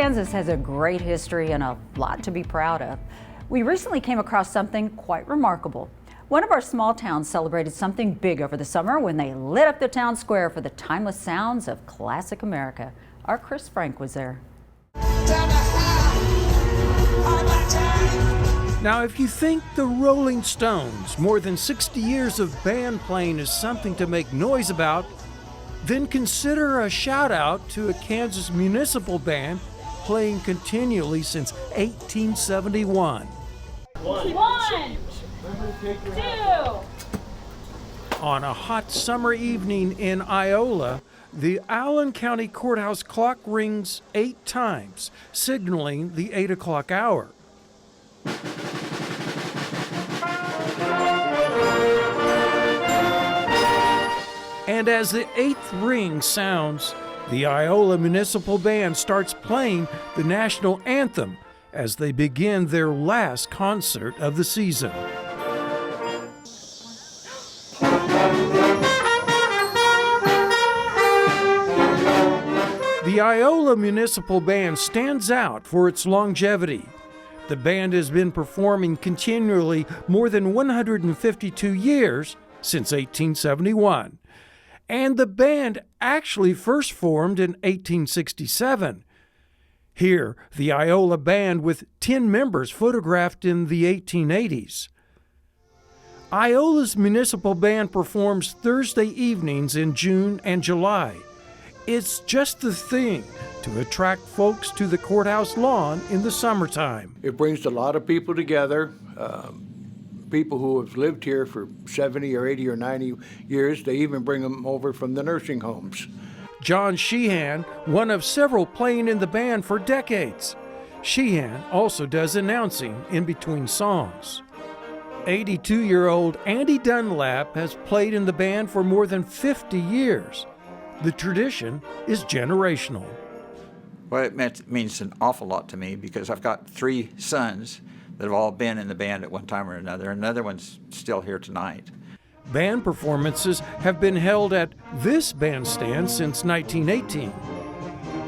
Kansas has a great history and a lot to be proud of. We recently came across something quite remarkable. One of our small towns celebrated something big over the summer when they lit up the town square for the timeless sounds of classic America. Our Chris Frank was there. Now, if you think the Rolling Stones, more than 60 years of band playing is something to make noise about, then consider a shout out to a Kansas municipal band playing continually since 1871. One, two. On a hot summer evening in Iola, the Allen County Courthouse clock rings 8 times, signaling the 8 o'clock hour. And as the 8th ring sounds, the Iola Municipal Band starts playing the national anthem as they begin their last concert of the season. The Iola Municipal Band stands out for its longevity. The band has been performing continually more than 152 years since 1871. And the band actually first formed in 1867. Here, the Iola Band with 10 members photographed in the 1880s. Iola's municipal band performs Thursday evenings in June and July. It's just the thing to attract folks to the courthouse lawn in the summertime. It brings a lot of people together. People who have lived here for 70 or 80 or 90 years, they even bring them over from the nursing homes. John Sheehan, one of several playing in the band for decades. Sheehan also does announcing in between songs. 82-year-old Andy Dunlap has played in the band for more than 50 years. The tradition is generational. Well, it means an awful lot to me because I've got 3 sons that have all been in the band at one time or another. Another one's still here tonight. Band performances have been held at this bandstand since 1918.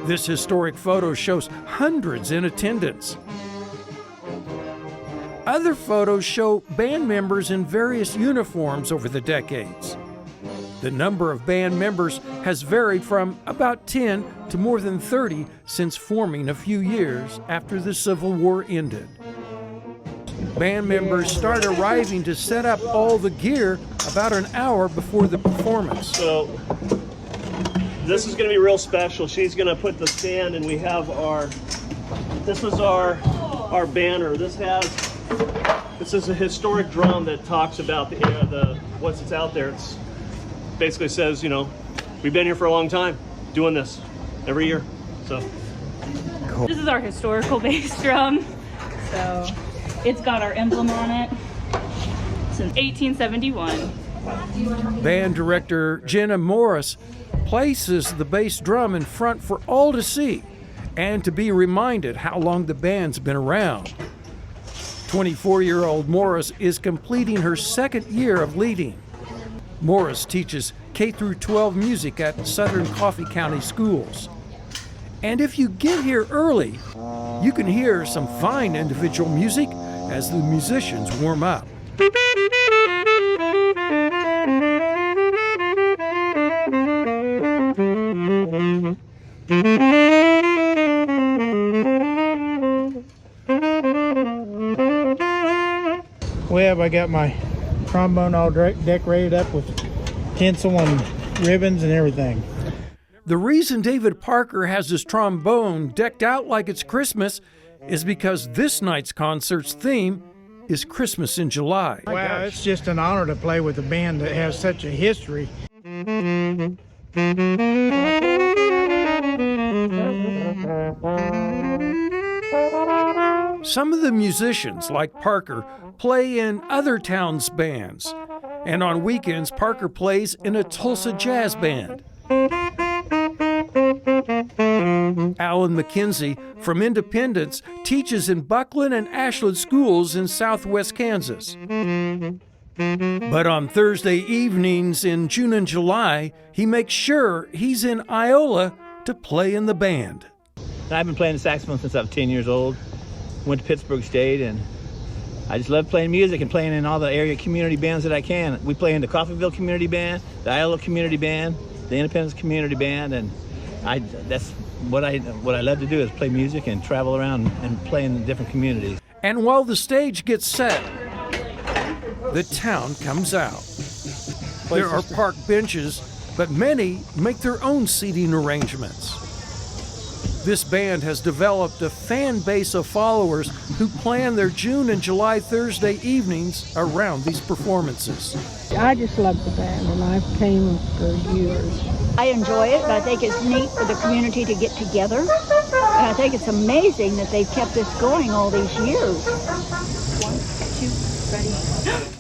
This historic photo shows hundreds in attendance. Other photos show band members in various uniforms over the decades. The number of band members has varied from about 10 to more than 30 since forming a few years after the Civil War ended. Band members start arriving to set up all the gear about an hour before the performance. So this is going to be real special. She's going to put the stand, and we have this is our banner. This is a historic drum that talks about what's out there. It's basically says, we've been here for a long time doing this every year. So Cool. This is our historical bass drum. So it's got our emblem on it since 1871. Band director Jenna Morris places the bass drum in front for all to see and to be reminded how long the band's been around. 24-year-old Morris is completing her 2nd year of leading. Morris teaches K-12 music at Southern Coffee County schools. And if you get here early, you can hear some fine individual music as the musicians warm up. Well, I got my trombone all decorated up with tinsel and ribbons and everything. The reason David Parker has his trombone decked out like it's Christmas is because this night's concert's theme is Christmas in July. Wow, it's just an honor to play with a band that has such a history. Some of the musicians, like Parker, play in other towns' bands. And on weekends, Parker plays in a Tulsa jazz band. Alan McKenzie from Independence teaches in Buckland and Ashland schools in southwest Kansas. But on Thursday evenings in June and July, he makes sure he's in Iola to play in the band. And I've been playing the saxophone since I was 10 years old. Went to Pittsburgh State, and I just love playing music and playing in all the area community bands that I can. We play in the Coffeyville Community Band, the Iola Community Band, the Independence Community Band, and that's what I love to do is play music and travel around and play in the different communities. And while the stage gets set, the town comes out. There are park benches, but many make their own seating arrangements. This band has developed a fan base of followers who plan their June and July Thursday evenings around these performances. I just love the band, and I've came for years. I enjoy it, but I think it's neat for the community to get together. And I think it's amazing that they've kept this going all these years. 1, 2, ready.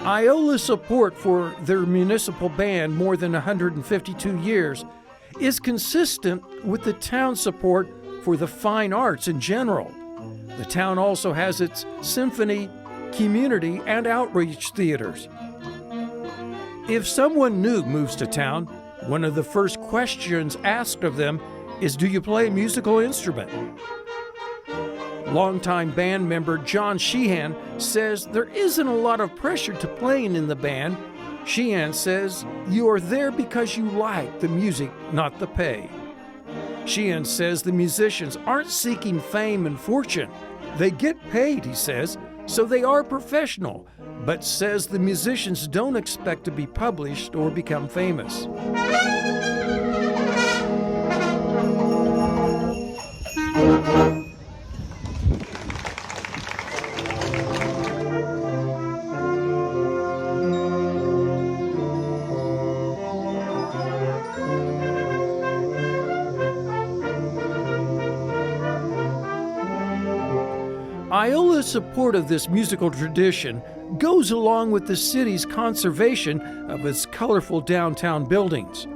Iola's support for their municipal band more than 152 years is consistent with the town's support for the fine arts in general. The town also has its symphony, community, and outreach theaters. If someone new moves to town, one of the first questions asked of them is, "Do you play a musical instrument?" Longtime band member John Sheehan says there isn't a lot of pressure to playing in the band. Sheehan says you are there because you like the music, not the pay. Sheehan says the musicians aren't seeking fame and fortune. They get paid, he says, so they are professional, but says the musicians don't expect to be published or become famous. Iola's support of this musical tradition goes along with the city's conservation of its colorful downtown buildings.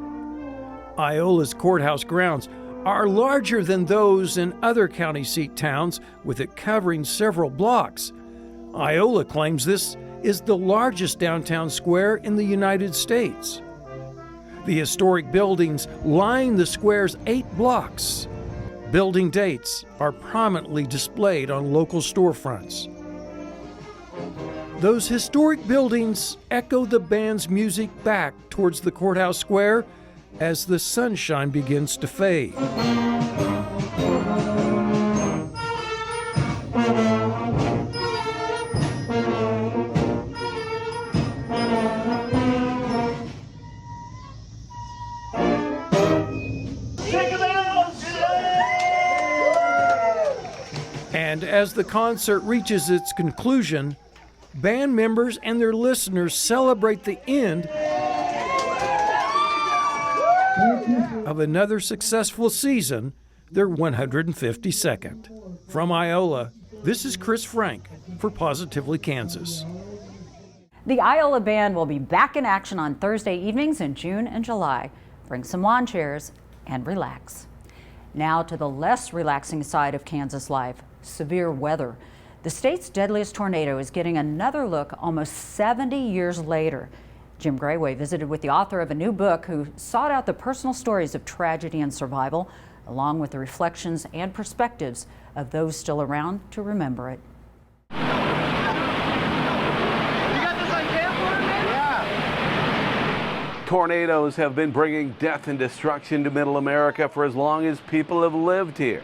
Iola's courthouse grounds are larger than those in other county seat towns, with it covering several blocks. Iola claims this is the largest downtown square in the United States. The historic buildings line the square's 8 blocks. Building dates are prominently displayed on local storefronts. Those historic buildings echo the band's music back towards the courthouse square as the sunshine begins to fade. And as the concert reaches its conclusion, band members and their listeners celebrate the end of another successful season, their 152nd. From Iola, this is Chris Frank for Positively Kansas. The Iola Band will be back in action on Thursday evenings in June and July. Bring some lawn chairs and relax. Now to the less relaxing side of Kansas life, severe weather. The state's deadliest tornado is getting another look almost 70 years later. Jim Grayway visited with the author of a new book who sought out the personal stories of tragedy and survival, along with the reflections and perspectives of those still around to remember it. Tornadoes have been bringing death and destruction to Middle America for as long as people have lived here.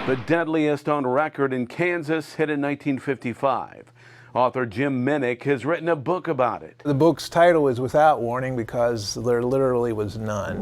The deadliest on record in Kansas hit in 1955. Author Jim Minnick has written a book about it. The book's title is Without Warning because there literally was none.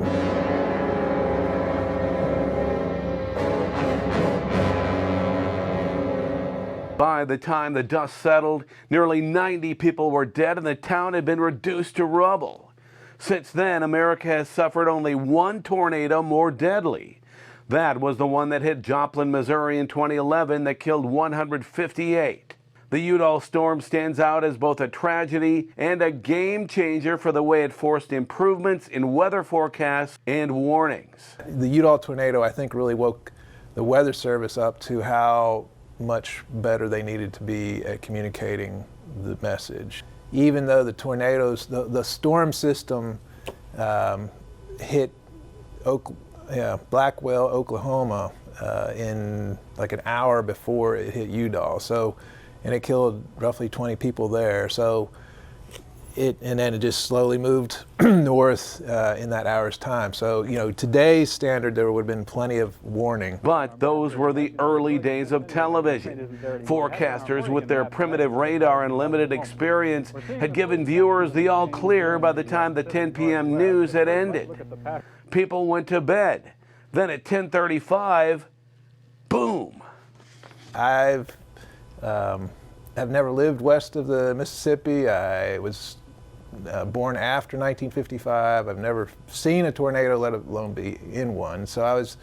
By the time the dust settled, nearly 90 people were dead and the town had been reduced to rubble. Since then, America has suffered only one tornado more deadly. That was the one that hit Joplin, Missouri in 2011 that killed 158. The Udall storm stands out as both a tragedy and a game changer for the way it forced improvements in weather forecasts and warnings. The Udall tornado, I think, really woke the Weather Service up to how much better they needed to be at communicating the message. Even though the tornadoes, the storm system hit Blackwell, Oklahoma in like an hour before it hit Udall. And it killed roughly 20 people there. And then it just slowly moved north in that hour's time. So, today's standard, there would have been plenty of warning. But those were the early days of television. Forecasters with their primitive radar and limited experience had given viewers the all clear by the time the 10 p.m. news had ended. People went to bed. Then at 10:35, boom. I've never lived west of the Mississippi. I was born after 1955. I've never seen a tornado, let alone be in one. So I was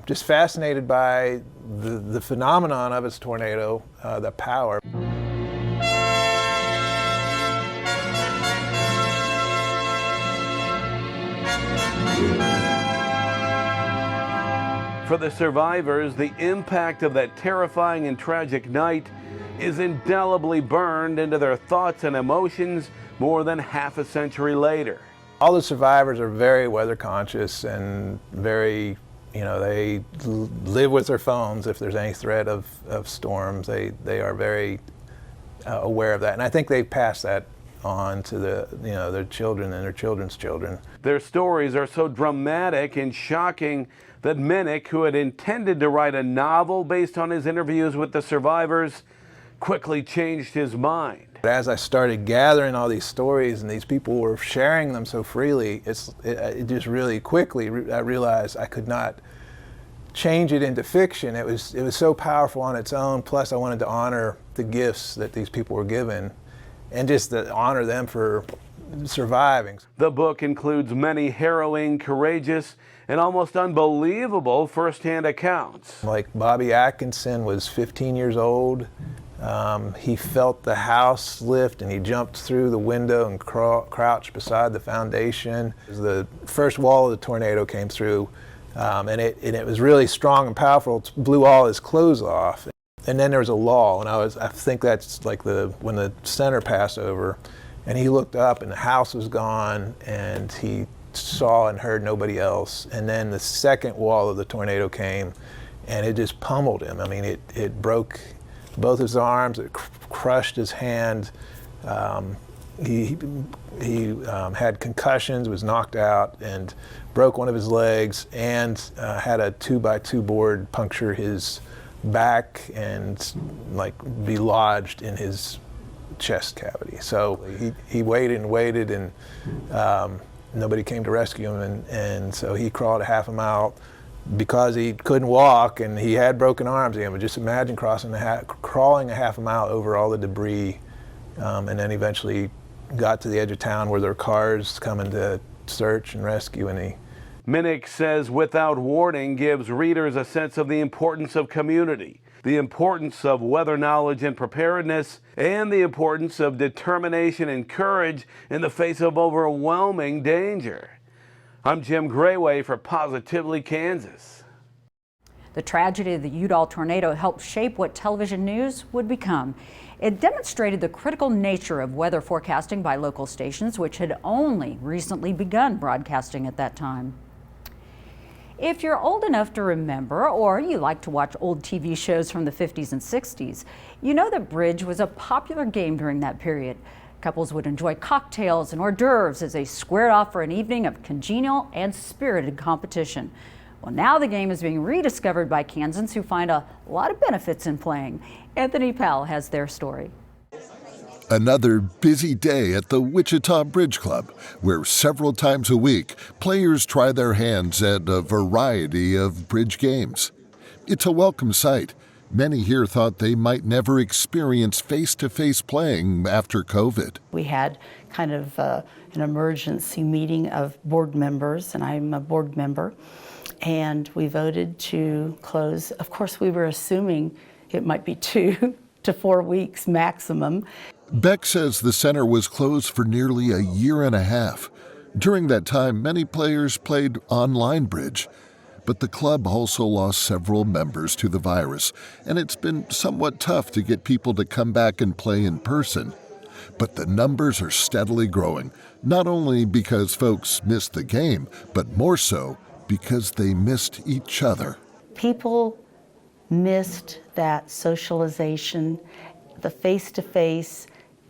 just fascinated by the phenomenon of its tornado, the power. For the survivors, the impact of that terrifying and tragic night is indelibly burned into their thoughts and emotions more than half a century later. All the survivors are very weather conscious and very, they live with their phones if there's any threat of storms. They are very aware of that. And I think they've passed that on to their children and their children's children. Their stories are so dramatic and shocking that Minnick, who had intended to write a novel based on his interviews with the survivors, quickly changed his mind. As I started gathering all these stories and these people were sharing them so freely, it just really quickly I realized I could not change it into fiction. It was so powerful on its own. Plus, I wanted to honor the gifts that these people were given, and just to honor them for surviving. The book includes many harrowing, courageous, and almost unbelievable firsthand accounts. Like Bobby Atkinson was 15 years old. He felt the house lift and he jumped through the window and crouched beside the foundation. The first wall of the tornado came through, and it was really strong and powerful. It blew all his clothes off. And then there was a lull, and I think that's like when the center passed over, and he looked up and the house was gone, and he saw and heard nobody else. And then the second wall of the tornado came, and it just pummeled him. I mean, it broke both his arms, it crushed his hand. He had concussions, was knocked out, and broke one of his legs, and had a 2x2 board puncture his back and be lodged in his chest cavity. So he waited and waited, and nobody came to rescue him, and so he crawled a half a mile because he couldn't walk and he had broken arms. But just imagine crawling a half a mile over all the debris, and then eventually got to the edge of town where there were cars coming to search and rescue, and Minnick says Without Warning gives readers a sense of the importance of community, the importance of weather knowledge and preparedness, and the importance of determination and courage in the face of overwhelming danger. I'm Jim Grayway for Positively Kansas. The tragedy of the Udall tornado helped shape what television news would become. It demonstrated the critical nature of weather forecasting by local stations, which had only recently begun broadcasting at that time. If you're old enough to remember, or you like to watch old TV shows from the 50s and 60s, you know that bridge was a popular game during that period. Couples would enjoy cocktails and hors d'oeuvres as they squared off for an evening of congenial and spirited competition. Well, now the game is being rediscovered by Kansans who find a lot of benefits in playing. Anthony Powell has their story. Another busy day at the Wichita Bridge Club, where several times a week, players try their hands at a variety of bridge games. It's a welcome sight. Many here thought they might never experience face-to-face playing after COVID. We had kind of an emergency meeting of board members, and I'm a board member, and we voted to close. Of course, we were assuming it might be 2 to 4 weeks maximum. Beck says the center was closed for nearly a year and a half. During that time, many players played online bridge. But the club also lost several members to the virus, and it's been somewhat tough to get people to come back and play in person. But the numbers are steadily growing, not only because folks missed the game, but more so because they missed each other. People missed that socialization, the face-to-face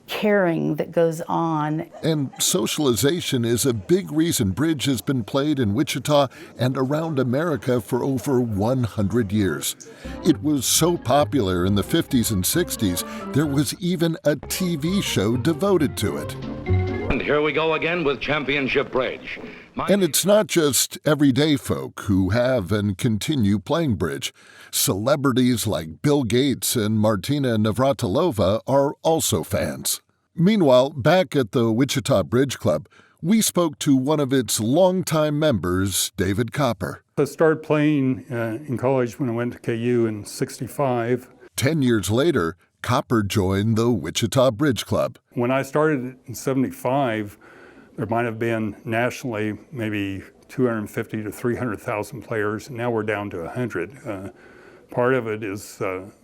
caring that goes on. And socialization is a big reason bridge has been played in Wichita and around America for over 100 years. It was so popular in the 50s and 60s, there was even a TV show devoted to it. And here we go again with Championship Bridge. And it's not just everyday folk who have and continue playing bridge. Celebrities like Bill Gates and Martina Navratilova are also fans. Meanwhile, back at the Wichita Bridge Club, we spoke to one of its longtime members, David Copper. I started playing in college when I went to KU in '65. 10 years later, Copper joined the Wichita Bridge Club. When I started in '75, there might have been nationally maybe 250 to 300,000 players, and now we're down to 100. Part of it is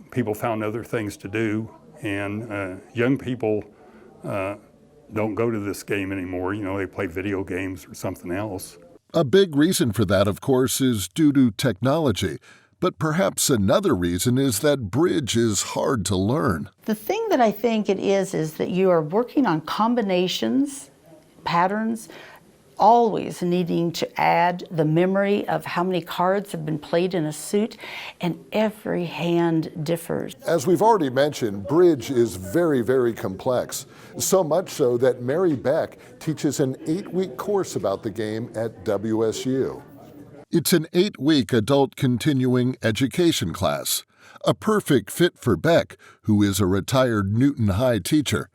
people found other things to do, and young people don't go to this game anymore. You know, they play video games or something else. A big reason for that, of course, is due to technology. But perhaps another reason is that bridge is hard to learn. The thing that I think it is that you are working on combinations, patterns, always needing to add the memory of how many cards have been played in a suit, and every hand differs. As we've already mentioned, bridge is very, very complex. So much so that Mary Beck teaches an 8-week course about the game at WSU. It's an 8-week adult continuing education class, a perfect fit for Beck, who is a retired Newton High teacher.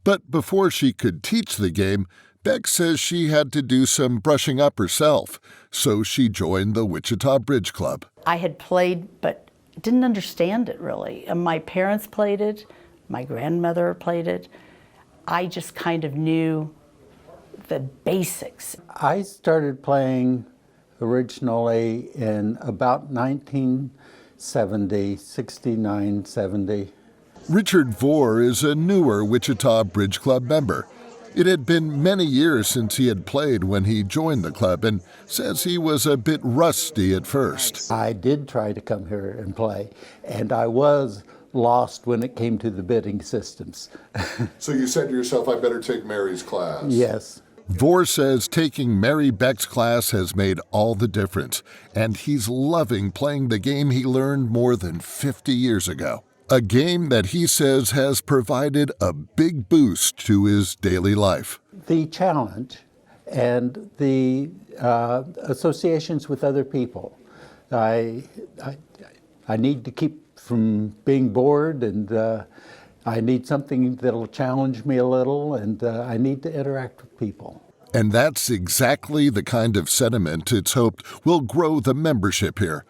But before she could teach the game, Beck says she had to do some brushing up herself, so she joined the Wichita Bridge Club. I had played, but didn't understand it really. My parents played it, my grandmother played it. I just kind of knew the basics. I started playing originally in about 1970, 69, 70. Richard Vore is a newer Wichita Bridge Club member. It had been many years since he had played when he joined the club, and says he was a bit rusty at first. I did try to come here and play, and I was lost when it came to the bidding systems. So you said to yourself, I better take Mary's class. Yes. Vore says taking Mary Beck's class has made all the difference, and he's loving playing the game he learned more than 50 years ago. A game that he says has provided a big boost to his daily life. The challenge and the associations with other people. I need to keep from being bored, and I need something that'll challenge me a little, and I need to interact with people. And that's exactly the kind of sentiment it's hoped will grow the membership here.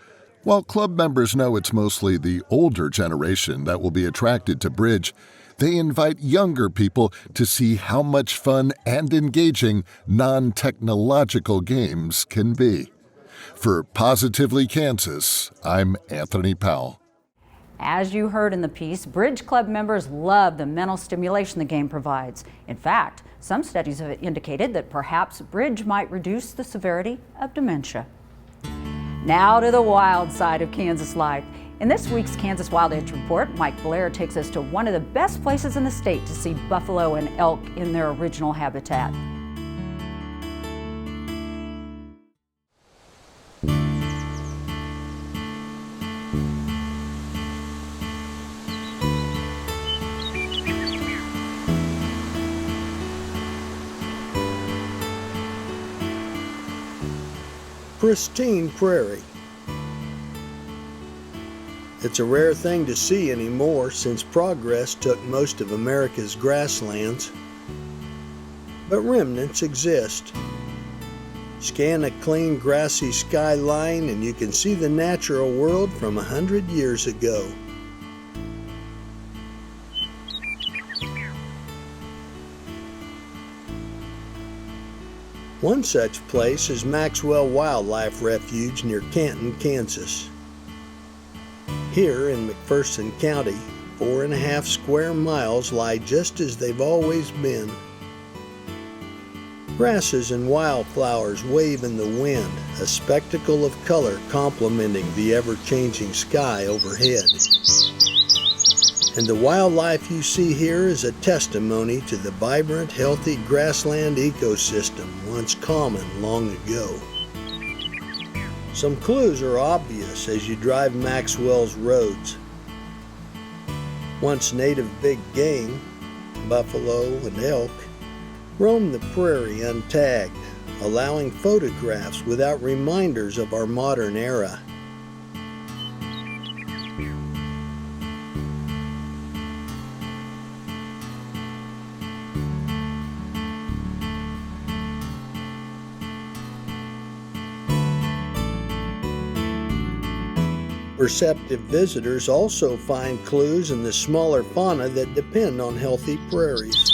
While club members know it's mostly the older generation that will be attracted to bridge, they invite younger people to see how much fun and engaging non-technological games can be. For Positively Kansas, I'm Anthony Powell. As you heard in the piece, Bridge Club members love the mental stimulation the game provides. In fact, some studies have indicated that perhaps bridge might reduce the severity of dementia. Now to the wild side of Kansas life. In this week's Kansas Wild Edge Report, Mike Blair takes us to one of the best places in the state to see buffalo and elk in their original habitat. Pristine prairie. It's a rare thing to see anymore since progress took most of America's grasslands, but remnants exist. Scan a clean, grassy skyline and you can see the natural world from 100 years ago. One such place is Maxwell Wildlife Refuge near Canton, Kansas. Here in McPherson County, 4.5 square miles lie just as they've always been. Grasses and wildflowers wave in the wind, a spectacle of color complementing the ever-changing sky overhead. And the wildlife you see here is a testimony to the vibrant, healthy grassland ecosystem once common long ago. Some clues are obvious as you drive Maxwell's roads. Once native big game, buffalo and elk, roam the prairie untagged, allowing photographs without reminders of our modern era. Perceptive visitors also find clues in the smaller fauna that depend on healthy prairies.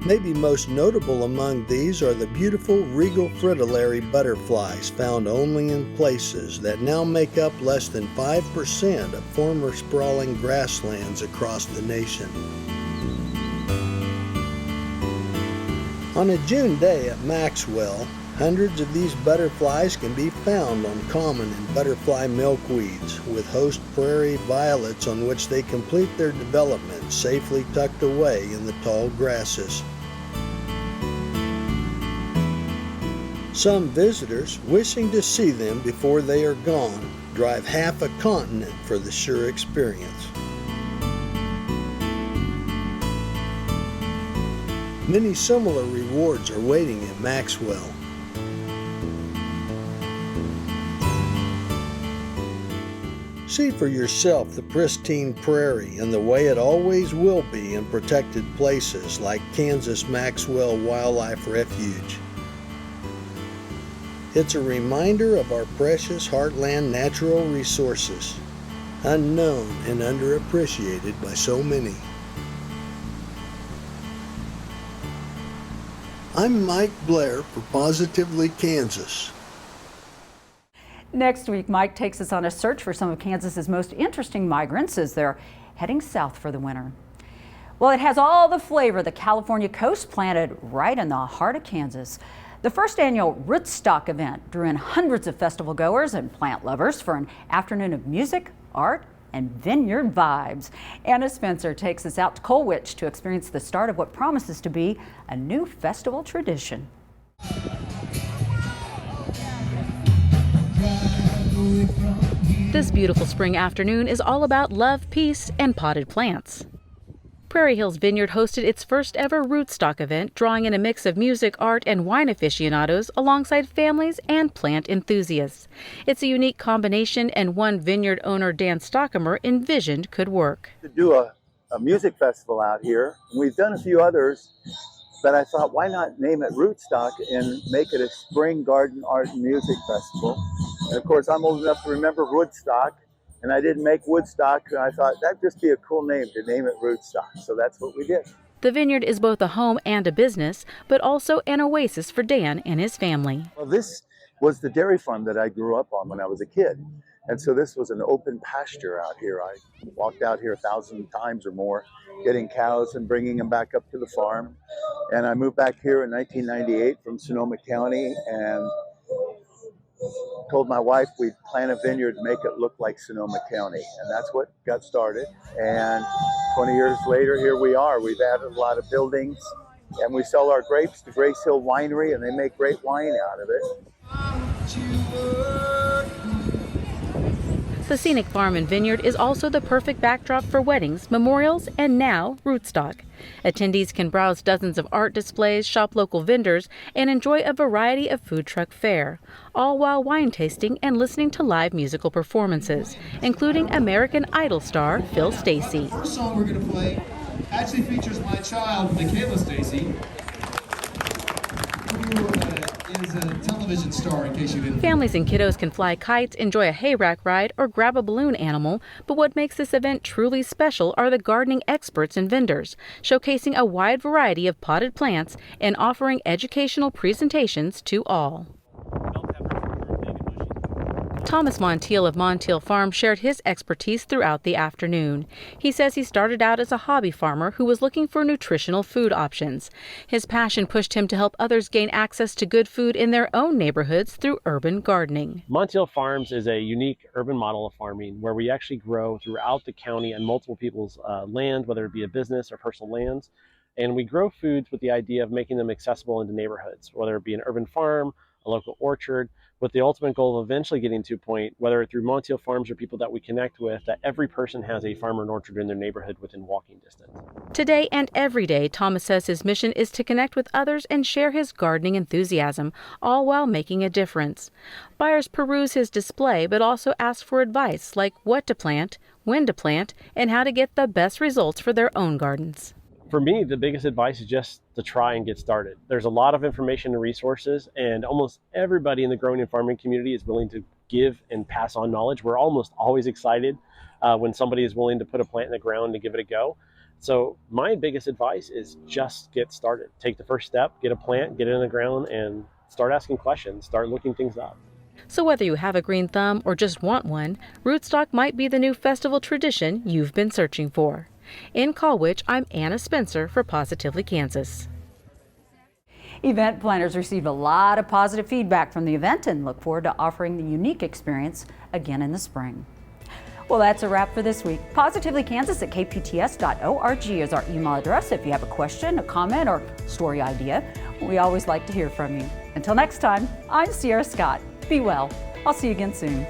Maybe most notable among these are the beautiful regal fritillary butterflies found only in places that now make up less than 5% of former sprawling grasslands across the nation. On a June day at Maxwell, hundreds of these butterflies can be found on common and butterfly milkweeds, with host prairie violets on which they complete their development safely tucked away in the tall grasses. Some visitors, wishing to see them before they are gone, drive half a continent for the sure experience. Many similar rewards are waiting at Maxwell. See for yourself the pristine prairie and the way it always will be in protected places like Kansas Maxwell Wildlife Refuge. It's a reminder of our precious heartland natural resources, unknown and underappreciated by so many. I'm Mike Blair for Positively Kansas. Next week, Mike takes us on a search for some of Kansas's most interesting migrants as they're heading south for the winter. Well, it has all the flavor the California coast planted right in the heart of Kansas. The first annual Rootstock event drew in hundreds of festival goers and plant lovers for an afternoon of music, art, and vineyard vibes. Anna Spencer takes us out to Colwich to experience the start of what promises to be a new festival tradition. This beautiful spring afternoon is all about love, peace, and potted plants. Prairie Hills Vineyard hosted its first ever Rootstock event, drawing in a mix of music, art, and wine aficionados alongside families and plant enthusiasts. It's a unique combination and one vineyard owner Dan Stockamer envisioned could work. To do a music festival out here, and we've done a few others, but I thought, why not name it Rootstock and make it a spring garden art and music festival? And of course, I'm old enough to remember Woodstock, and I didn't make Woodstock, and I thought that'd just be a cool name to name it Rootstock. So that's what we did. The vineyard is both a home and a business, but also an oasis for Dan and his family. Well, this was the dairy farm that I grew up on when I was a kid. And so this was an open pasture out here. I walked out here 1,000 times or more, getting cows and bringing them back up to the farm. And I moved back here in 1998 from Sonoma County and told my wife we'd plant a vineyard and make it look like Sonoma County. And that's what got started. And 20 years later, here we are. We've added a lot of buildings, and we sell our grapes to Grace Hill Winery, and they make great wine out of it. The scenic farm and vineyard is also the perfect backdrop for weddings, memorials, and now Rootstock. Attendees can browse dozens of art displays, shop local vendors, and enjoy a variety of food truck fare, all while wine tasting and listening to live musical performances, including American Idol star Phil Stacey. The first song we're going to play actually features my child, Michaela Stacey. is a television star, in case you didn't. Families and kiddos can fly kites, enjoy a hayrack ride, or grab a balloon animal. But what makes this event truly special are the gardening experts and vendors, showcasing a wide variety of potted plants and offering educational presentations to all. Thomas Montiel of Montiel Farm shared his expertise throughout the afternoon. He says he started out as a hobby farmer who was looking for nutritional food options. His passion pushed him to help others gain access to good food in their own neighborhoods through urban gardening. Montiel Farms is a unique urban model of farming where we actually grow throughout the county and multiple people's land, whether it be a business or personal lands. And we grow foods with the idea of making them accessible into neighborhoods, whether it be an urban farm, a local orchard, with the ultimate goal of eventually getting to a point, whether through Montiel Farms or people that we connect with, that every person has a farm or an orchard in their neighborhood within walking distance. Today and every day, Thomas says his mission is to connect with others and share his gardening enthusiasm, all while making a difference. Buyers peruse his display, but also ask for advice like what to plant, when to plant, and how to get the best results for their own gardens. For me, the biggest advice is just to try and get started. There's a lot of information and resources, and almost everybody in the growing and farming community is willing to give and pass on knowledge. We're almost always excited when somebody is willing to put a plant in the ground and give it a go. So my biggest advice is just get started. Take the first step, get a plant, get it in the ground, and start asking questions, start looking things up. So whether you have a green thumb or just want one, Rootstock might be the new festival tradition you've been searching for. In Colwich, I'm Anna Spencer for Positively Kansas. Event planners received a lot of positive feedback from the event and look forward to offering the unique experience again in the spring. Well, that's a wrap for this week. PositivelyKansas@kpts.org is our email address if you have a question, a comment, or story idea. We always like to hear from you. Until next time, I'm Sierra Scott. Be well. I'll see you again soon.